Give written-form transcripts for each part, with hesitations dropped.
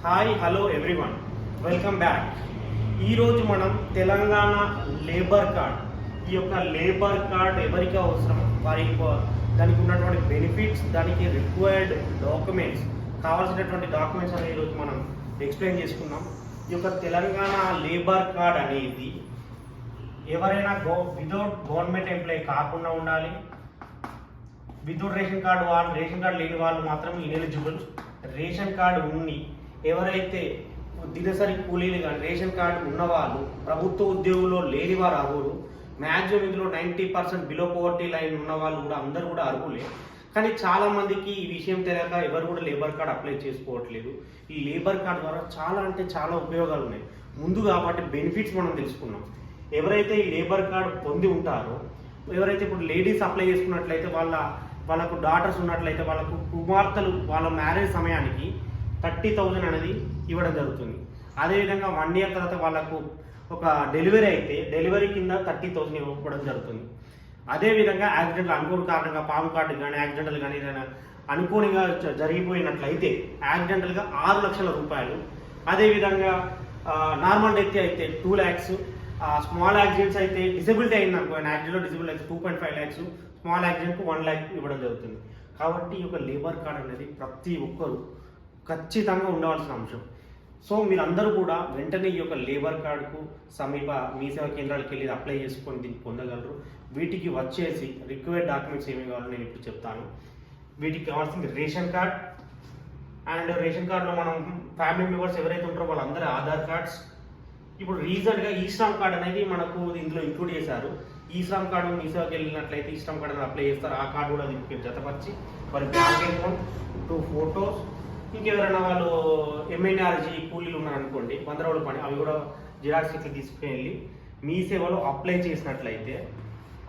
Hi hello everyone, welcome back. ఈరోజు మనం Telangana labour card, ఈ యొక్క లేబర్ కార్డ్ ఎవరికి అవసరం, వారి దానికి ఉన్నటువంటి బెనిఫిట్స్, దానికి రిక్వైర్డ్ డాక్యుమెంట్స్, కావాల్సినటువంటి డాక్యుమెంట్స్ అనేది ఈరోజు మనం ఎక్స్ప్లెయిన్ చేసుకున్నాం. ఈ యొక్క తెలంగాణ లేబర్ కార్డ్ అనేది ఎవరైనా వితౌట్ గవర్నమెంట్ ఎంప్లాయీ కాకుండా ఉండాలి. వితౌట్ రేషన్ కార్డు వాళ్ళు, రేషన్ కార్డు లేని వాళ్ళు మాత్రం ఇనెలిజిబుల్. రేషన్ కార్డు ఉండి ఎవరైతే దినసరి కూలీలు కానీ రేషన్ కార్డు ఉన్నవాళ్ళు, ప్రభుత్వ ఉద్యోగుల్లో లేని వారు అర్హులు. మ్యాక్సిమం ఇందులో 90% బిలో పోవర్టీ లైన్ ఉన్న వాళ్ళు కూడా అందరూ కూడా అర్హులే. కానీ చాలా మందికి ఈ విషయం తెలియక ఎవరు కూడా లేబర్ కార్డ్ అప్లై చేసుకోవట్లేదు. ఈ లేబర్ కార్డ్ ద్వారా చాలా అంటే చాలా ఉపయోగాలు ఉన్నాయి. ముందుగా వాటి బెనిఫిట్స్ మనం తెలుసుకున్నాం. ఎవరైతే ఈ లేబర్ కార్డు పొంది ఉంటారో, ఎవరైతే ఇప్పుడు లేడీస్ అప్లై చేసుకున్నట్లయితే వాళ్ళకు డాటర్స్ ఉన్నట్లయితే వాళ్ళకు కుమార్తెలు వాళ్ళ మ్యారేజ్ సమయానికి 30,000 అనేది ఇవ్వడం జరుగుతుంది. అదేవిధంగా 1 year తర్వాత వాళ్ళకు ఒక డెలివరీ అయితే డెలివరీ కింద 30,000 ఇవ్వడం జరుగుతుంది. అదేవిధంగా యాక్సిడెంట్లు అనుకోని కారణంగా పాము కార్డు కానీ యాక్సిడెంటల్ కానీ ఏదైనా అనుకోనిగా జరిగిపోయినట్లయితే యాక్సిడెంటల్గా 6 లక్షల రూపాయలు. అదేవిధంగా నార్మల్ డెత్ అయితే 2 lakhs, స్మాల్ యాక్సిడెంట్స్ అయితే డిసబిలిటీ అయింది అనుకో, యాక్సిడెంట్లో డిసబిలిటీ అయితే 2.5 lakhs, స్మాల్ యాక్సిడెంట్కు 1 lakh ఇవ్వడం జరుగుతుంది. కాబట్టి ఈ యొక్క లేబర్ కార్డ్ అనేది ప్రతి ఒక్కరు ఖచ్చితంగా ఉండవలసిన అంశం. సో మీరందరూ కూడా వెంటనే ఈ యొక్క లేబర్ కార్డుకు సమీప మీ సేవా కేంద్రాలకు వెళ్ళి అప్లై చేసుకొని దీన్ని పొందగలరు. వీటికి వచ్చేసి రిక్వైర్డ్ డాక్యుమెంట్స్ ఏమి కావాలో నేను ఇప్పుడు చెప్తాను. వీటికి కావాల్సింది రేషన్ కార్డ్, అండ్ రేషన్ కార్డులో మనం ఫ్యామిలీ మెంబర్స్ ఎవరైతే ఉంటారో వాళ్ళందరూ ఆధార్ కార్డ్స్. ఇప్పుడు రీసెంట్గా ఈ శ్రమ్ కార్డ్ అనేది మనకు ఇందులో ఇంక్లూడ్ చేశారు. ఈ శ్రమ్ కార్డు మీ సేవకి వెళ్ళినట్లయితే ఈ శ్రమ్ కార్డు అప్లై చేస్తారు. ఆ కార్డు కూడా దీనికి జతపరిచి వారి బ్యాంక్ అకౌంట్, 2 photos, ఇంకెవరైనా వాళ్ళు ఎంఎన్ఆర్జీ కూలీలు ఉన్నారనుకోండి, 100 రోజుల పని, అవి కూడా జిరాక్స్ ఇట్లా తీసుకుని మీ సేవలో అప్లై చేసినట్లయితే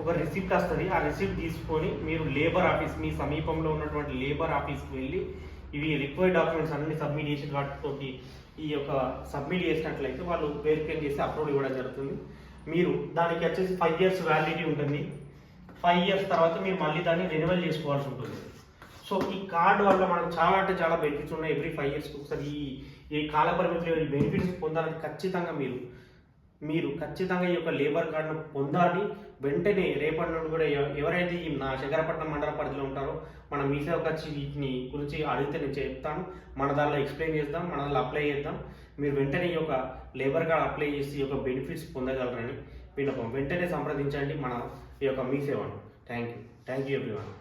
ఒక రిసిప్ట్ వస్తుంది. ఆ రిసిప్ట్ తీసుకొని మీరు లేబర్ ఆఫీస్, మీ సమీపంలో ఉన్నటువంటి లేబర్ ఆఫీస్కి వెళ్ళి ఇవి రిక్వైర్డ్ డాక్యుమెంట్స్ అన్ని సబ్మిట్ చేసి వాటితోటి ఈ యొక్క సబ్మిట్ చేసినట్లయితే వాళ్ళు వెరిఫై చేసి అప్రూవల్ ఇవ్వడం జరుగుతుంది. మీరు దానికి వచ్చేసి 5 years వ్యాలిడిటీ ఉంటుంది. 5 years తర్వాత మీరు మళ్ళీ దాన్ని రెన్యువల్ చేసుకోవాల్సి ఉంటుంది. సో ఈ కార్డు వల్ల మనకు చాలా అంటే చాలా బెనిఫిట్స్ ఉన్నాయి. ఎవ్రీ 5 years ఒకసారి ఈ కాల పరిమితిలో ఈ బెనిఫిట్స్ పొందాలని ఖచ్చితంగా మీరు ఖచ్చితంగా ఈ యొక్క లేబర్ కార్డును పొందాలి. వెంటనే రేపటి నుండి కూడా ఎవరైతే ఈ నా శంకరపట్నం మండల పరిధిలో ఉంటారో మన మీ సేవకు వచ్చి వీటిని గురించి అడిగితే నేను చెప్తాను. మన దానిలో ఎక్స్ప్లెయిన్ చేద్దాం, మన దానిలో అప్లై చేద్దాం. మీరు వెంటనే ఈ యొక్క లేబర్ కార్డ్ అప్లై చేసి ఈ యొక్క బెనిఫిట్స్ పొందగలరని విన్నపం. వెంటనే సంప్రదించండి మన ఈ యొక్క మీ సేవను. Thank you everyone.